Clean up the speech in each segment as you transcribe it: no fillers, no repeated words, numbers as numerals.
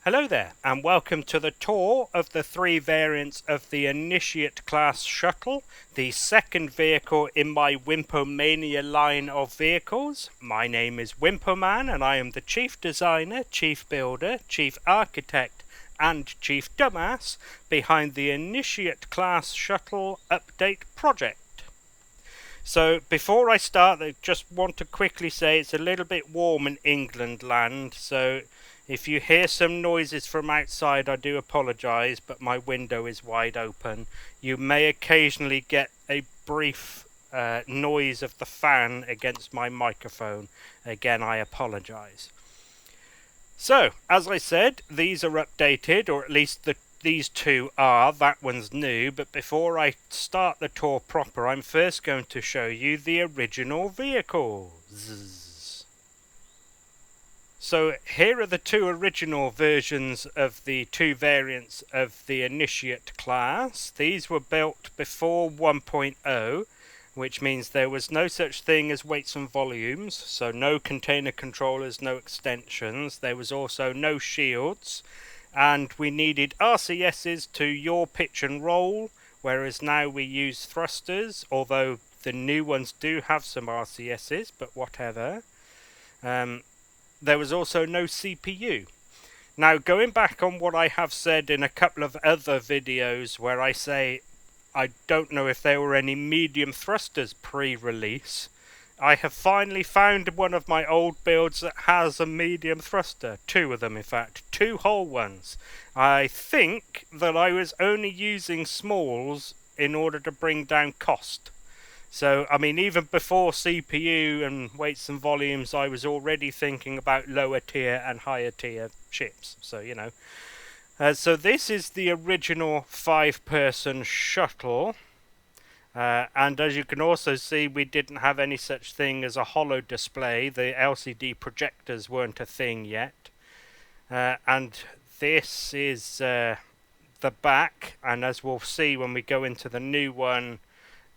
Hello there, and welcome to the tour of the three variants of the Initiate class shuttle, the second vehicle in my Wimpomania line of vehicles. My name is Wimpoman, and I am the chief designer, chief builder, chief architect, and chief dumbass behind the Initiate class shuttle update project. So before I start, I just want to quickly say it's a little bit warm in England land, so if you hear some noises from outside, I do apologise, but my window is wide open. You may occasionally get a brief noise of the fan against my microphone. Again, I apologise. So, as I said, these are updated, or at least these two are. That one's new, but before I start the tour proper, I'm first going to show you the original vehicles. So here are the two original versions of the two variants of the Initiate class. These were built before 1.0, which means there was no such thing as weights and volumes, so no container controllers, no extensions. There was also no shields, and we needed RCSs to yaw, pitch and roll, whereas now we use thrusters, although the new ones do have some RCSs, but whatever. There was also no CPU. Now, going back on what I have said in a couple of other videos where I say I don't know if there were any medium thrusters pre-release, I have finally found one of my old builds that has a medium thruster. Two of them, in fact. Two whole ones. I think that I was only using smalls in order to bring down cost. So, I mean, even before CPU and weights and volumes, I was already thinking about lower tier and higher tier ships. So, you know. So this is the original 5-person shuttle. And as you can also see, we didn't have any such thing as a holo display. The LCD projectors weren't a thing yet. And this is the back. And as we'll see when we go into the new one,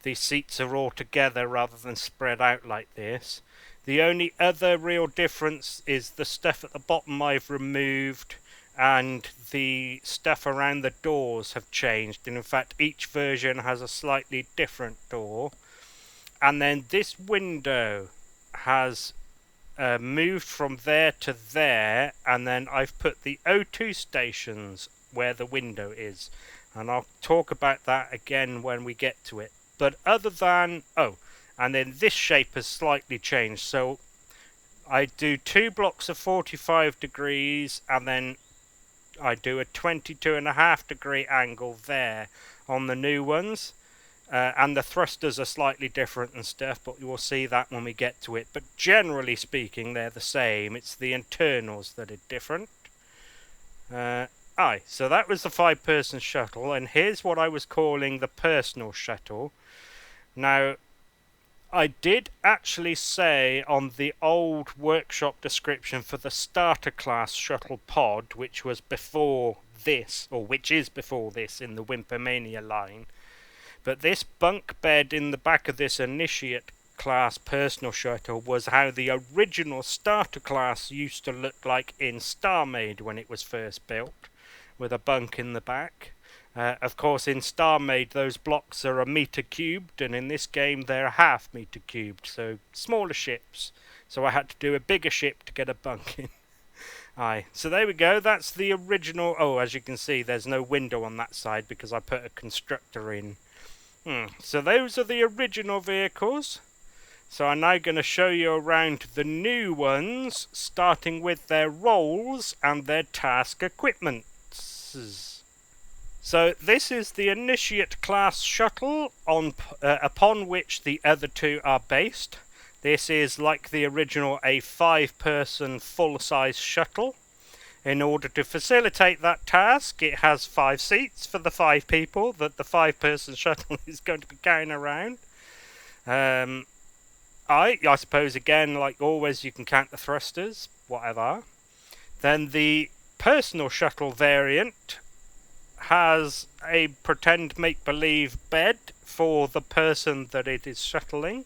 the seats are all together rather than spread out like this. The only other real difference is the stuff at the bottom I've removed, and the stuff around the doors have changed. And in fact, each version has a slightly different door. And then this window has moved from there to there, and then I've put the O2 stations where the window is. And I'll talk about that again when we get to it. But other than, and then this shape has slightly changed. So I do 2 blocks of 45 degrees, and then I do a 22.5 degree angle there on the new ones. And the thrusters are slightly different and stuff, but you will see that when we get to it. But generally speaking, they're the same. It's the internals that are different. So that was the 5-person shuttle, and here's what I was calling the Personal Shuttle. Now, I did actually say on the old workshop description for the starter class shuttle pod, which was before this, or which is before this in the Wimpomania line, but this bunk bed in the back of this Initiate class Personal Shuttle was how the original starter class used to look like in StarMade when it was first built, with a bunk in the back. Of course, in StarMade, those blocks are 1 meter cubed, and in this game, they're 1/2 meter cubed, so smaller ships. So I had to do a bigger ship to get a bunk in. So there we go. That's the original. Oh, as you can see, there's no window on that side because I put a constructor in. So those are the original vehicles. So I'm now going to show you around the new ones, starting with their roles and their task equipment. So this is the Initiate class shuttle upon which the other two are based. This is, like the original, a 5-person full-size shuttle. In order to facilitate that task, it has 5 seats for the 5 people that the 5-person shuttle is going to be carrying around. I suppose, again, like always, you can count the thrusters, whatever. Then the Personal Shuttle variant has a pretend make-believe bed for the person that it is shuttling.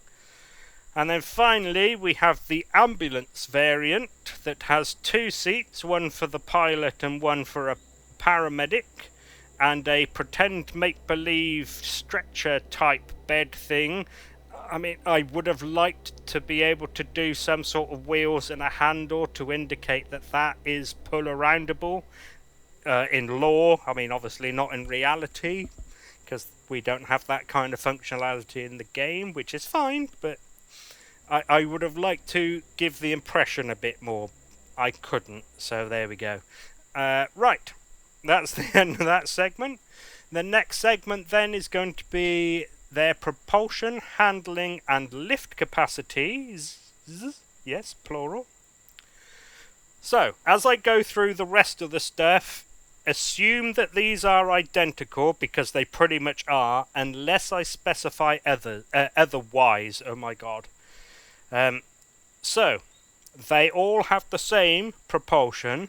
And then finally we have the ambulance variant that has 2 seats, one for the pilot and one for a paramedic, and a pretend make-believe stretcher type bed thing. I mean, I would have liked to be able to do some sort of wheels and a handle to indicate that that is pull-aroundable in law. I mean, obviously not in reality, because we don't have that kind of functionality in the game, which is fine, but I would have liked to give the impression a bit more. I couldn't, so there we go. Right, that's the end of that segment. The next segment then is going to be their propulsion, handling, and lift capacities. Yes, plural. So, as I go through the rest of the stuff, assume that these are identical, because they pretty much are, unless I specify otherwise. Oh my god. So, they all have the same propulsion.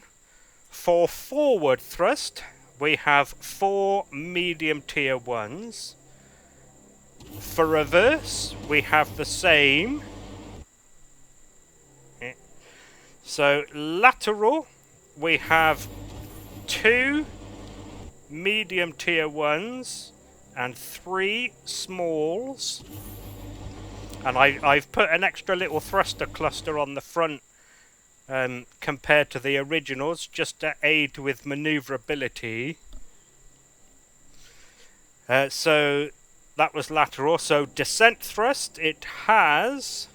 For forward thrust, we have 4 medium tier 1s. For reverse, we have the same. So, lateral, we have 2 medium tier 1s and 3 smalls. And I've put an extra little thruster cluster on the front compared to the originals, just to aid with manoeuvrability. So that was lateral. So descent thrust, it has...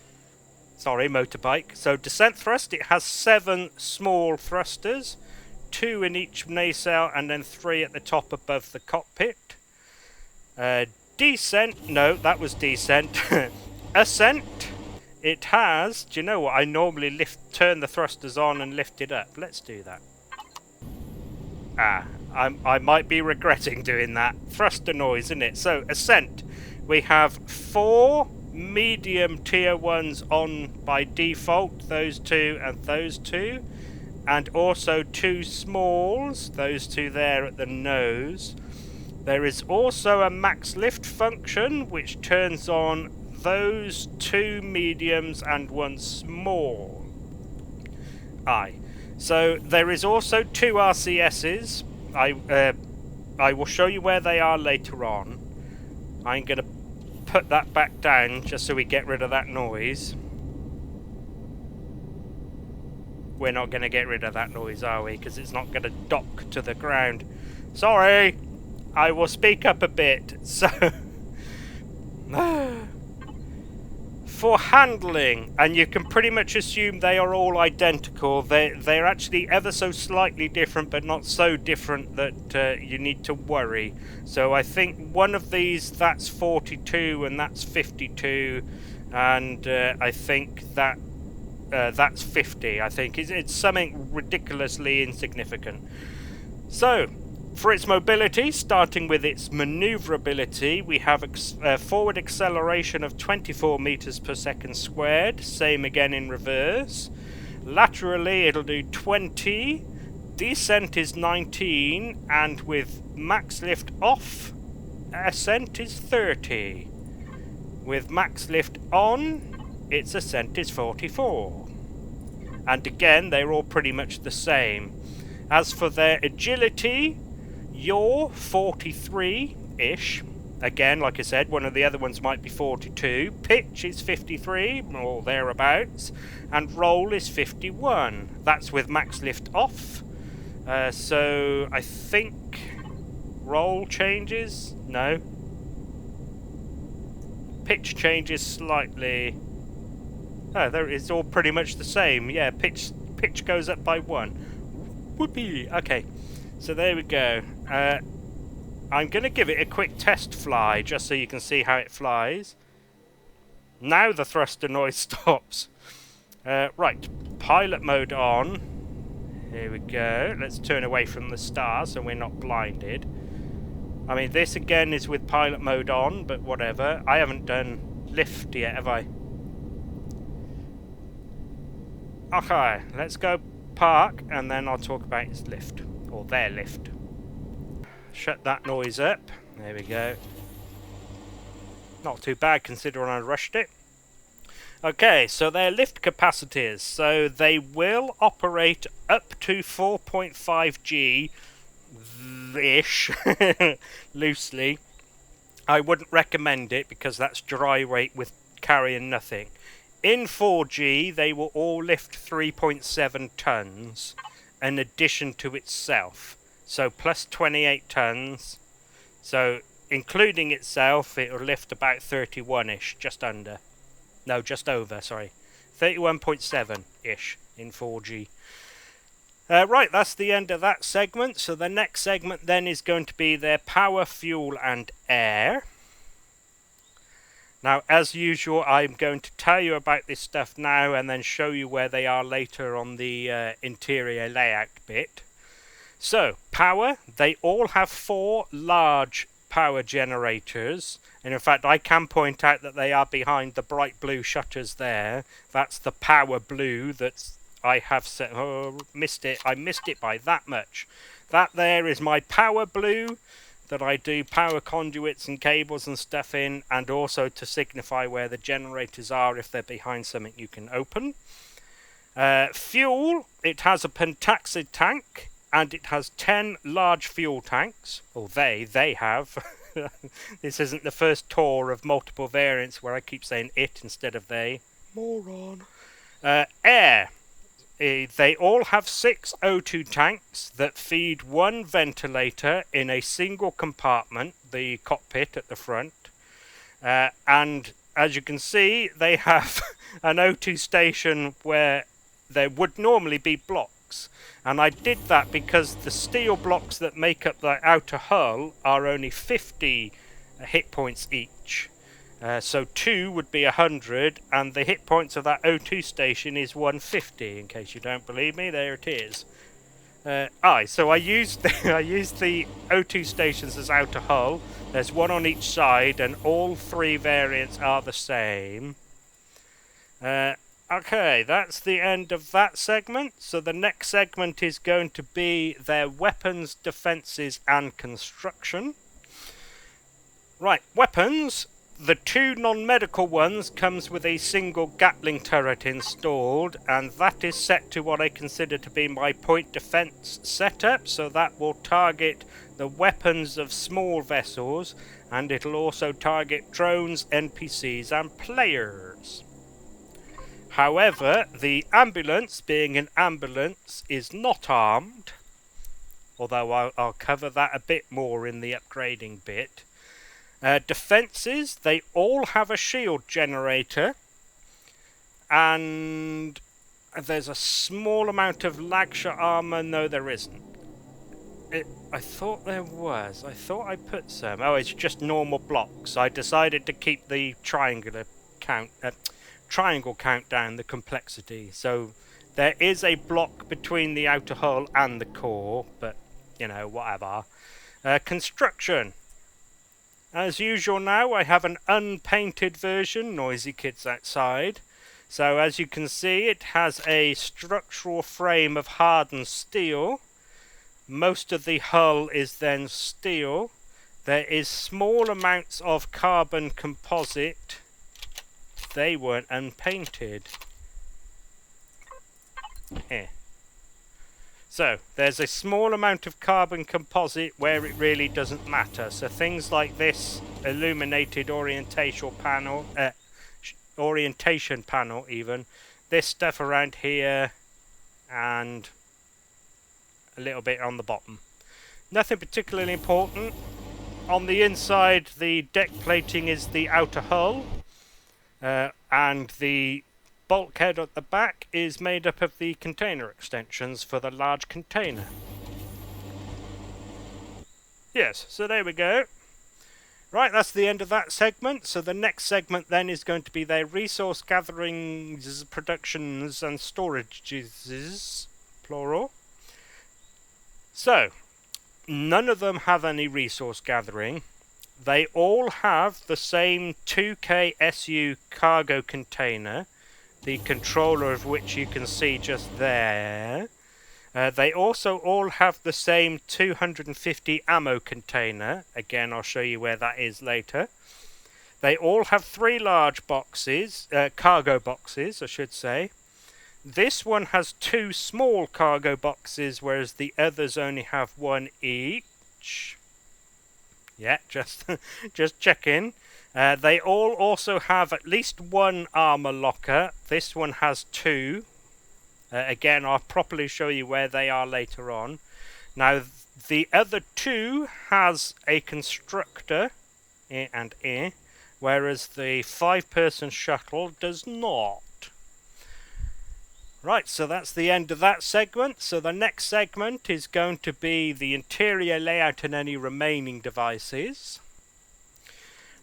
Sorry, motorbike. So descent thrust, it has 7 small thrusters, 2 in each nacelle and then 3 at the top above the cockpit. Descent, no, that was descent. Ascent, it has... Do you know what? I normally turn the thrusters on and lift it up. Let's do that. I might be regretting doing that. Thruster noise, isn't it? So, ascent. We have 4 medium tier 1s on by default. Those 2 and those 2. And also 2 smalls. Those 2 there at the nose. There is also a max lift function, which turns on those 2 mediums and 1 small. So there is also 2 RCSs. I will show you where they are later on. I'm going to put that back down just so we get rid of that noise. We're not going to get rid of that noise, are we? Because it's not going to dock to the ground. Sorry! I will speak up a bit. So... For handling, and you can pretty much assume they are all identical. They're actually ever so slightly different, but not so different that you need to worry. So I think one of these, that's 42 and that's 52, and I think that that's 50. I think it's something ridiculously insignificant. So, for its mobility, starting with its manoeuvrability, we have forward acceleration of 24 meters per second squared, same again in reverse. Laterally it'll do 20, descent is 19, and with max lift off, ascent is 30. With max lift on, its ascent is 44. And again, they're all pretty much the same. As for their agility, yaw 43-ish. Again, like I said, one of the other ones might be 42. Pitch is 53, or thereabouts. And roll is 51. That's with max lift off. So I think roll changes? No. Pitch changes slightly. Oh, there it's all pretty much the same. Yeah, pitch goes up by 1. Whoopee! Okay, so there we go. I'm going to give it a quick test fly, just so you can see how it flies. Now the thruster noise stops. Right, pilot mode on. Here we go. Let's turn away from the stars so we're not blinded. I mean, this again is with pilot mode on, but whatever. I haven't done lift yet, have I? Okay, let's go park, and then I'll talk about its lift, or their lift. Shut that noise up. There we go. Not too bad considering I rushed it. Okay, so their lift capacities. So they will operate up to 4.5G ish, loosely. I wouldn't recommend it because that's dry weight with carrying nothing. In 4G, they will all lift 3.7 tons in addition to itself. So plus 28 tons. So including itself, it will lift about 31-ish, just under. No, just over, sorry. 31.7-ish in 4G. Right, that's the end of that segment. So the next segment then is going to be their power, fuel and air. Now, as usual, I'm going to tell you about this stuff now and then show you where they are later on the interior layout bit. So, power, they all have 4 large power generators. And in fact, I can point out that they are behind the bright blue shutters there. That's the power blue that's I have set. Oh, missed it. I missed it by that much. That there is my power blue that I do power conduits and cables and stuff in, and also to signify where the generators are if they're behind something you can open. Fuel, it has a pentaxid tank, and it has 10 large fuel tanks. Or they have. This isn't the first tour of multiple variants where I keep saying it instead of they. Moron. Air. They all have 6 O2 tanks that feed 1 ventilator in a single compartment, the cockpit at the front. And as you can see, they have an O2 station where there would normally be blocks. And I did that because the steel blocks that make up the outer hull are only 50 hit points each. So 2 would be 100, and the hit points of that O2 station is 150. In case you don't believe me, there it is. So I used the O2 stations as outer hull. There's 1 on each side, and all 3 variants are the same. Okay, that's the end of that segment. So the next segment is going to be their weapons, defences, and construction. Right, weapons. The 2 non-medical ones comes with a single Gatling turret installed, and that is set to what I consider to be my point defense setup, so that will target the weapons of small vessels, and it'll also target drones, NPCs and players. However, the ambulance, being an ambulance, is not armed, although I'll cover that a bit more in the upgrading bit. Defences, they all have a shield generator, and there's a small amount of Lagshot armour. No, there isn't. I thought there was. I thought I put some. Oh, it's just normal blocks. I decided to keep the triangle count down, the complexity. So there is a block between the outer hull and the core, but, you know, whatever. Construction. As usual now, I have an unpainted version, noisy kids outside. So as you can see, it has a structural frame of hardened steel. Most of the hull is then steel. There is small amounts of carbon composite. They weren't unpainted. Here. So, there's a small amount of carbon composite where it really doesn't matter. So things like this illuminated orientation panel even, this stuff around here, and a little bit on the bottom. Nothing particularly important. On the inside, the deck plating is the outer hull, and the bulkhead at the back is made up of the container extensions for the large container. Yes, so there we go. Right, that's the end of that segment. So the next segment then is going to be their resource gatherings, productions and storages, plural. So, none of them have any resource gathering. They all have the same 2K SU cargo container, the controller of which you can see just there. They also all have the same 250 ammo container. Again, I'll show you where that is later. They all have 3 large boxes, cargo boxes, I should say. This one has 2 small cargo boxes, whereas the others only have 1 each. Yeah, just checking. They all also have at least 1 armor locker. This one has 2. Again, I'll properly show you where they are later on. Now, the other 2 has a constructor, whereas the 5-person shuttle does not. Right, so that's the end of that segment. So the next segment is going to be the interior layout and any remaining devices.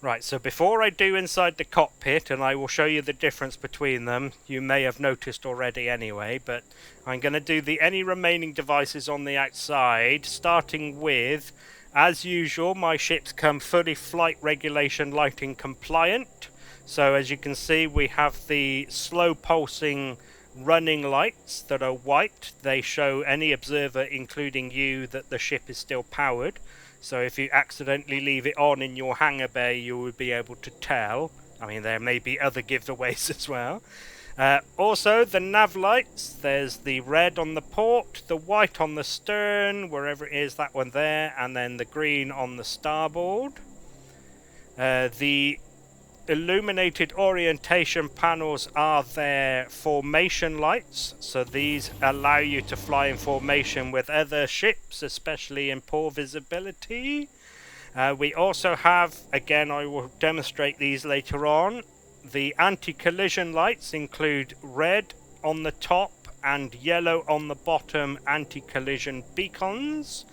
Right, so before I do inside the cockpit, and I will show you the difference between them, you may have noticed already anyway, but I'm going to do the any remaining devices on the outside, starting with, as usual, my ships come fully flight regulation lighting compliant. So as you can see, we have the slow pulsing running lights that are white. They show any observer, including you, that the ship is still powered. So if you accidentally leave it on in your hangar bay, you will be able to tell. I mean, there may be other giveaways as well. Also, the nav lights, there's the red on the port, the white on the stern, wherever it is, that one there, and then the green on the starboard. The illuminated orientation panels are their formation lights, so these allow you to fly in formation with other ships, especially in poor visibility. We also have, again, I will demonstrate these later on, the anti-collision lights include red on the top and yellow on the bottom anti-collision beacons,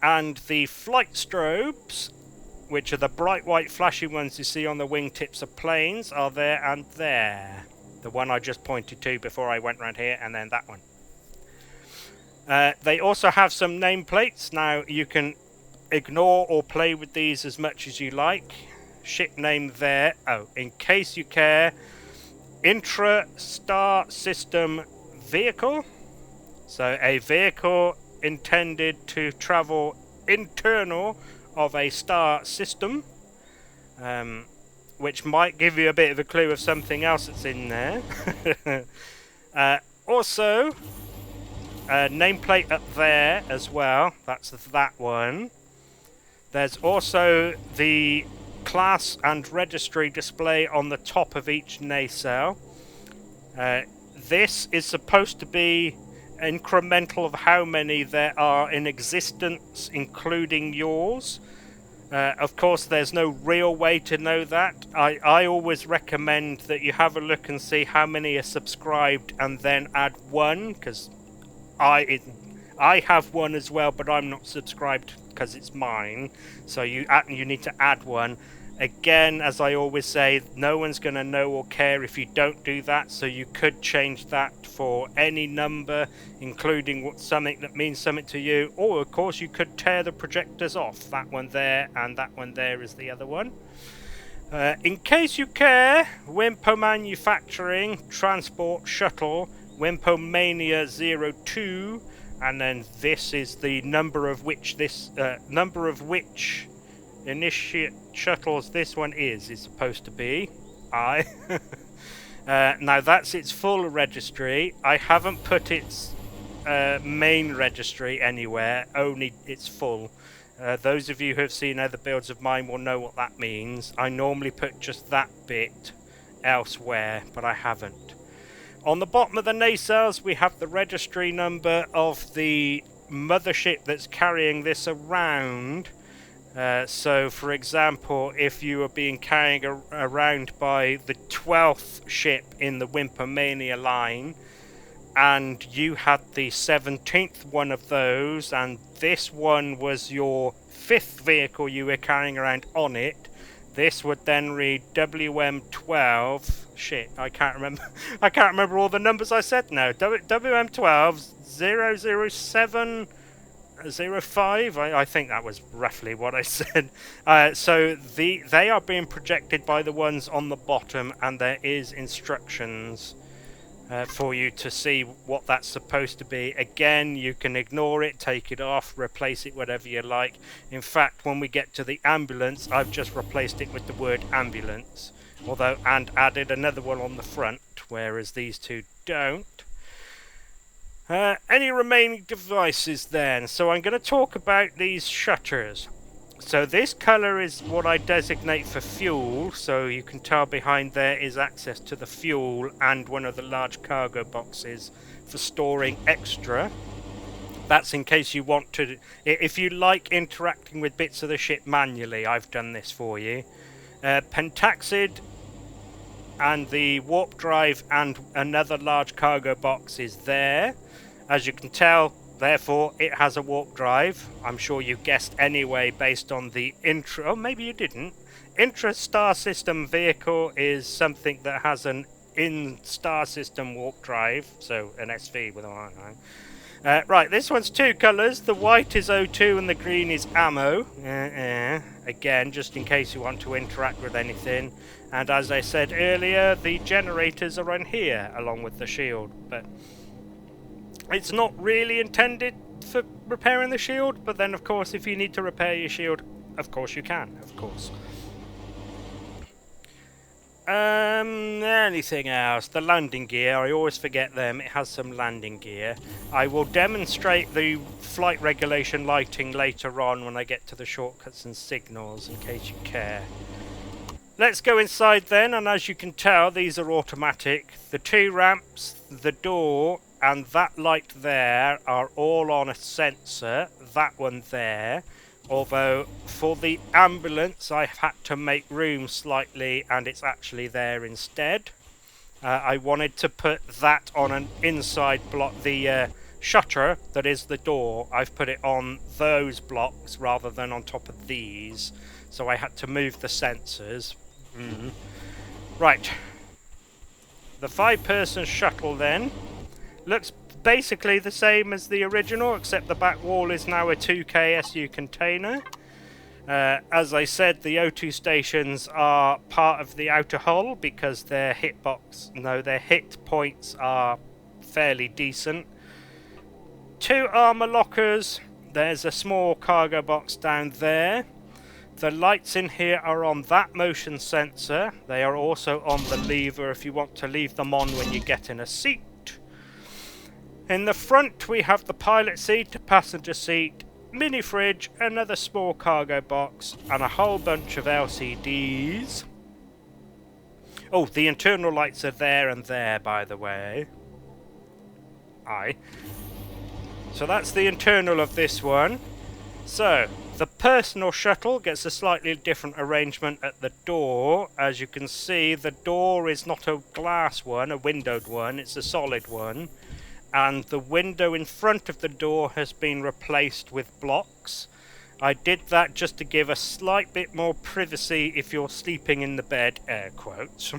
and the flight strobes, which are the bright white flashy ones you see on the wingtips of planes, are there and there. The one I just pointed to before I went round here, and then that one. They also have some nameplates. Now you can ignore or play with these as much as you like. Ship name there. Oh, in case you care, intra-star system vehicle. So a vehicle intended to travel internal of a star system, which might give you a bit of a clue of something else that's in there. Also, a nameplate up there as well. That's that one. There's also the class and registry display on the top of each nacelle. This is supposed to be incremental of how many there are in existence, including yours. Of course, there's no real way to know that. I always recommend that you have a look and see how many are subscribed and then add one, because I have one as well, but I'm not subscribed because it's mine. So you need to add one. Again, as I always say, no one's going to know or care if you don't do that, so you could change that for any number, including something that means something to you, or of course you could tear the projectors off. That one there and that one there is the other one. In case you care, Wimpomania Manufacturing, Transport Shuttle, Wimpomania 02, and then this is the number of which initiate shuttles this one is supposed to be. Now that's its full registry. I haven't put its main registry anywhere, only its full. Those of you who have seen other builds of mine will know what that means. I normally put just that bit elsewhere, but I haven't. On the bottom of the nacelles we have the registry number of the mothership that's carrying this around. So, for example, if you were being carried around by the 12th ship in the Wimpomania line, and you had the 17th one of those, and this one was your 5th vehicle you were carrying around on it, this would then read WM12. Shit, I can't remember. I can't remember all the numbers I said now. WM12 007. 05, I think that was roughly what I said. So they are being projected by the ones on the bottom, and there is instructions for you to see what that's supposed to be. Again, you can ignore it, take it off, replace it whatever you like. In fact, when we get to the ambulance, I've just replaced it with the word ambulance, and added another one on the front, whereas these two don't. Any remaining devices then? So I'm going to talk about these shutters. So this colour is what I designate for fuel, so you can tell behind there is access to the fuel and one of the large cargo boxes for storing extra. That's in case you want to, if you like interacting with bits of the ship manually, I've done this for you. Pentaxid and the warp drive and another large cargo box is there. As you can tell, therefore, it has a warp drive. I'm sure you guessed anyway based on the oh, maybe you didn't. Intra-star system vehicle is something that has an in-star system warp drive, so an SV with a line. Right, this one's two colours. The white is O2 and the green is ammo. Again, just in case you want to interact with anything. And as I said earlier, the generators are on here, along with the shield. But it's not really intended for repairing the shield, but then of course if you need to repair your shield, of course you can, of course. Anything else? The landing gear, I always forget them. It has some landing gear. I will demonstrate the flight regulation lighting later on when I get to the shortcuts and signals, in case you care. Let's go inside then, and as you can tell, these are automatic. The two ramps, the door, and that light there are all on a sensor, that one there. Although for the ambulance I've had to make room slightly and it's actually there instead. I wanted to put that on an inside block, the shutter that is the door. I've put it on those blocks rather than on top of these. So I had to move the sensors. Right. The 5-person shuttle then looks basically the same as the original, except the back wall is now a 2K SU container. As I said, the O2 stations are part of the outer hull because their hit points are fairly decent. 2 armor lockers. There's a small cargo box down there. The lights in here are on that motion sensor. They are also on the lever if you want to leave them on when you get in a seat. In the front we have the pilot seat, a passenger seat, mini fridge, another small cargo box, and a whole bunch of LCDs. Oh, the internal lights are there and there, by the way. So that's the internal of this one. So, the personal shuttle gets a slightly different arrangement at the door. As you can see, the door is not a glass one, a windowed one, it's a solid one. And the window in front of the door has been replaced with blocks. I did that just to give a slight bit more privacy if you're sleeping in the bed, air quotes.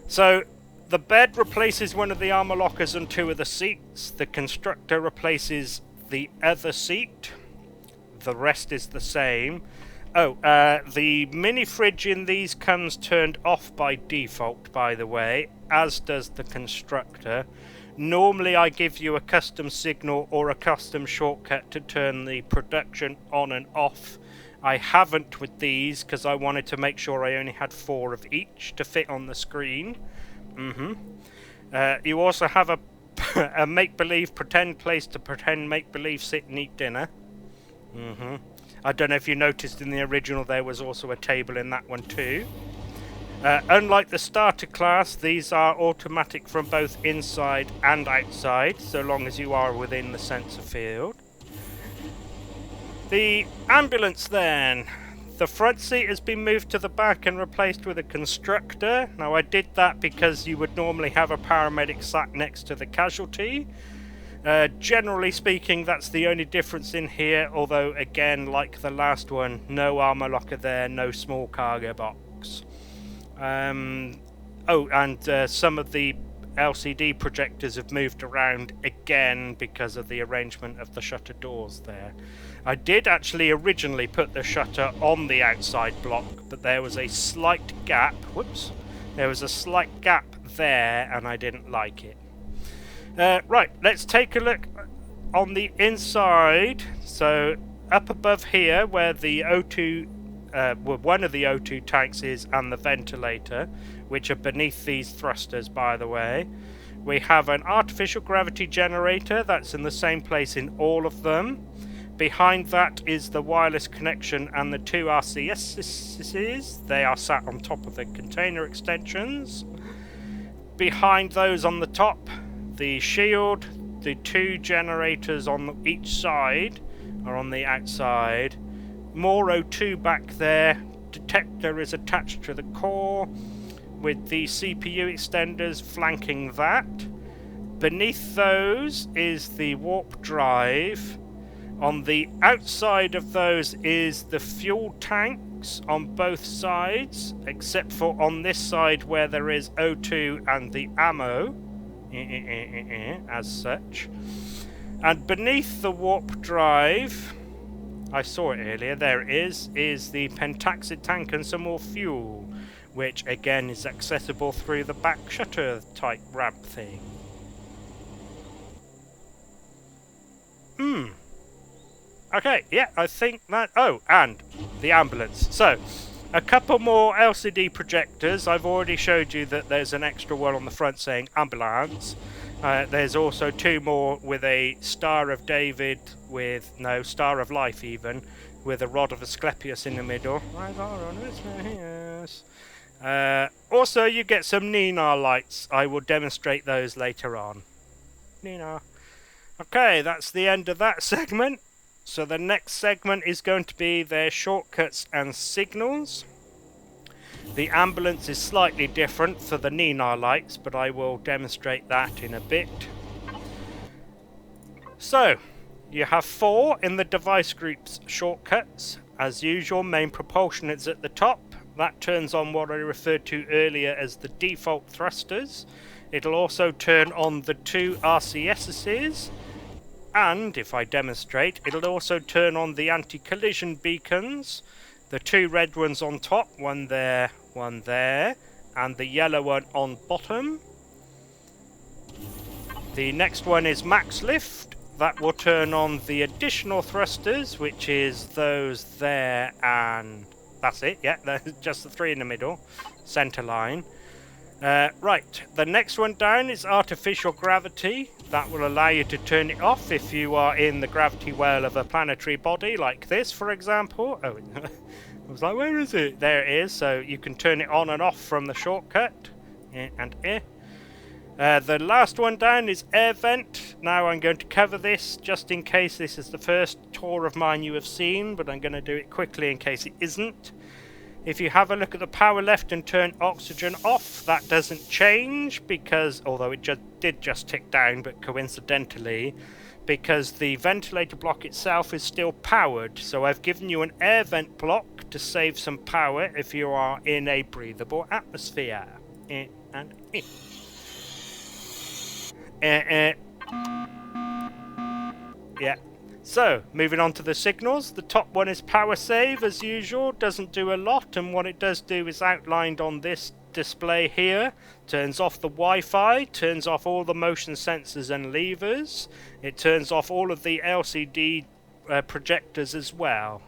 So, the bed replaces one of the armor lockers and 2 of the seats. The constructor replaces the other seat. The rest is the same. Oh, the mini fridge in these comes turned off by default, by the way, as does the constructor. Normally I give you a custom signal or a custom shortcut to turn the production on and off. I haven't with these because I wanted to make sure I only had 4 of each to fit on the screen. You also have a make-believe pretend place to pretend make-believe sit and eat dinner. I don't know if you noticed in the original there was also a table in that one too. Unlike the starter class, these are automatic from both inside and outside, so long as you are within the sensor field. The ambulance then. The front seat has been moved to the back and replaced with a constructor. Now I did that because you would normally have a paramedic sat next to the casualty. Generally speaking, that's the only difference in here, although again, like the last one, no armor locker there, no small cargo box. Some of the LCD projectors have moved around again because of the arrangement of the shutter doors there. I did actually originally put the shutter on the outside block, but there was a slight gap. There was a slight gap there, and I didn't like it. Right, let's take a look on the inside. So up above here, where the O2, well, one of the O2 tanks is, and the ventilator, which are beneath these thrusters, by the way, we have an artificial gravity generator that's in the same place in all of them. Behind that is the wireless connection and the two RCSs. They are sat on top of the container extensions. Behind those on the top, the shield, the two generators on each side are on the outside. More O2 back there. Detector is attached to the core with the CPU extenders flanking that. Beneath those is the warp drive. On the outside of those is the fuel tanks on both sides, except for on this side where there is O2 and the ammo, as such. And beneath the warp drive, I saw it earlier, there it is the pentaxid tank and some more fuel, which again is accessible through the back shutter type ramp thing. Okay, yeah, I think that... Oh, and the ambulance. So, a couple more LCD projectors. I've already showed you that there's an extra one on the front saying ambulance. There's also two more with a Star of David with... No, Star of Life even, with a rod of Asclepius in the middle. Also, you get some Nina lights. I will demonstrate those later on. Nina. Okay, that's the end of that segment. So the next segment is going to be their shortcuts and signals. The ambulance is slightly different for the Nina lights, but I will demonstrate that in a bit. So, you have 4 in the device group's shortcuts. As usual, main propulsion is at the top. That turns on what I referred to earlier as the default thrusters. It'll also turn on the 2 RCSs. And, if I demonstrate, it'll also turn on the anti-collision beacons. The 2 red ones on top, one there, and the yellow one on bottom. The next one is max lift. That will turn on the additional thrusters, which is those there, and that's it, yeah, just the 3 in the middle, centre line. Right, the next one down is artificial gravity. That will allow you to turn it off if you are in the gravity well of a planetary body, like this, for example. Oh, I was like, where is it? There it is, so you can turn it on and off from the shortcut. The last one down is air vent. Now I'm going to cover this just in case this is the first tour of mine you have seen, but I'm going to do it quickly in case it isn't. If you have a look at the power left and turn oxygen off, that doesn't change because, although it did just tick down, but coincidentally, because the ventilator block itself is still powered. So I've given you an air vent block to save some power if you are in a breathable atmosphere. Yeah. So, moving on to the signals, the top one is power save as usual, doesn't do a lot, and what it does do is outlined on this display here. Turns off the Wi-Fi, turns off all the motion sensors and levers, it turns off all of the LCD projectors as well,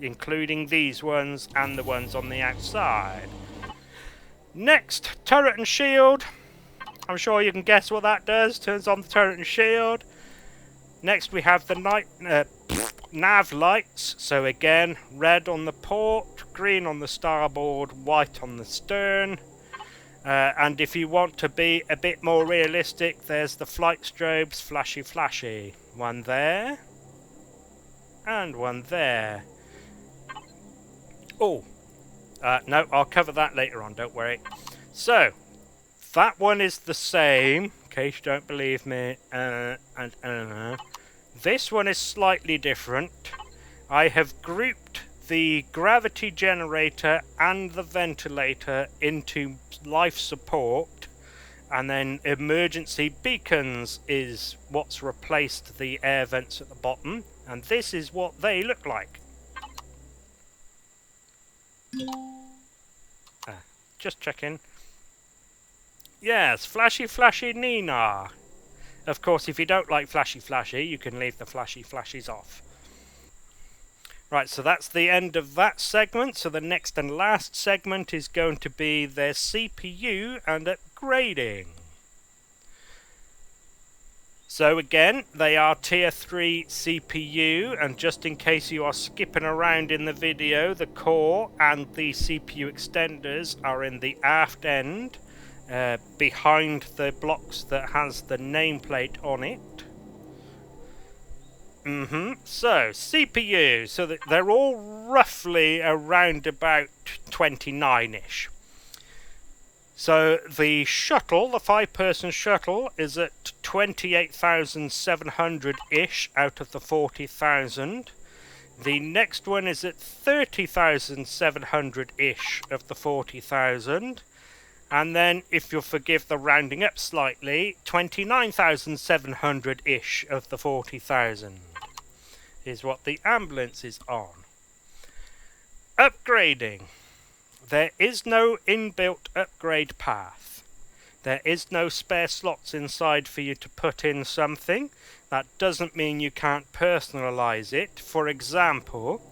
including these ones and the ones on the outside. Next, turret and shield. I'm sure you can guess what that does, turns on the turret and shield. Next we have the nav lights, so again, red on the port, green on the starboard, white on the stern. And if you want to be a bit more realistic, there's the flight strobes, flashy flashy. One there, and one there. Oh, no, I'll cover that later on, don't worry. So, that one is the same, in case you don't believe me, This one is slightly different. I have grouped the gravity generator and the ventilator into life support, and then emergency beacons is what's replaced the air vents at the bottom, and this is what they look like. Just checking. Yes, flashy flashy Nina. Of course, if you don't like flashy flashy, you can leave the flashy flashies off. Right, so that's the end of that segment. So the next and last segment is going to be their CPU and upgrading. So again, they are tier 3 CPU, and just in case you are skipping around in the video, the core and the CPU extenders are in the aft end, behind the blocks that has the nameplate on it. So, CPU, so that they're all roughly around about 29-ish. So the shuttle, the 5-person shuttle, is at 28,700-ish out of the 40,000. The next one is at 30,700-ish of the 40,000. And then, if you'll forgive the rounding up slightly, 29,700-ish of the 40,000 is what the ambulance is on. Upgrading. There is no inbuilt upgrade path. There is no spare slots inside for you to put in something. That doesn't mean you can't personalize it. For example,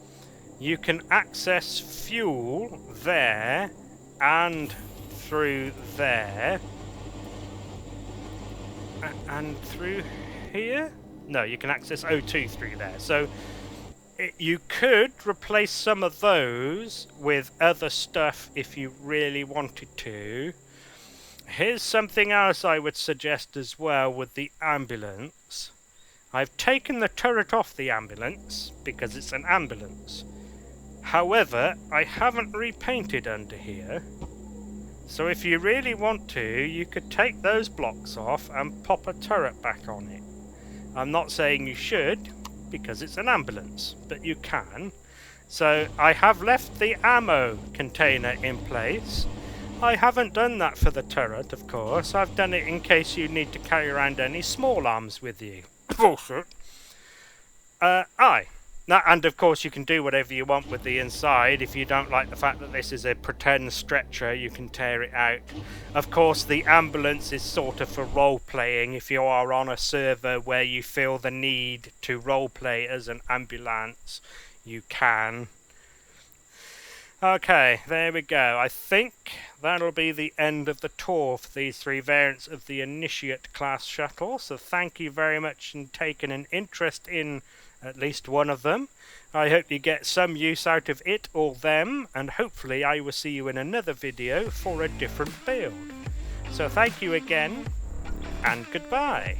you can access fuel there and through there. And through here? No, you can access O2 through there. So you could replace some of those with other stuff if you really wanted to. Here's something else I would suggest as well with the ambulance. I've taken the turret off the ambulance because it's an ambulance. However, I haven't repainted under here. So if you really want to, you could take those blocks off and pop a turret back on it. I'm not saying you should, because it's an ambulance, but you can. So I have left the ammo container in place. I haven't done that for the turret, of course. I've done it in case you need to carry around any small arms with you. Bullshit. Now, and of course you can do whatever you want with the inside. If you don't like the fact that this is a pretend stretcher, you can tear it out. Of course, the ambulance is sort of for role-playing. If you are on a server where you feel the need to role-play as an ambulance, you can. Okay, there we go. I think that'll be the end of the tour for these 3 variants of the Initiate class shuttle. So thank you very much for taking an interest in at least one of them. I hope you get some use out of it or them, and hopefully I will see you in another video for a different build. So thank you again, and goodbye.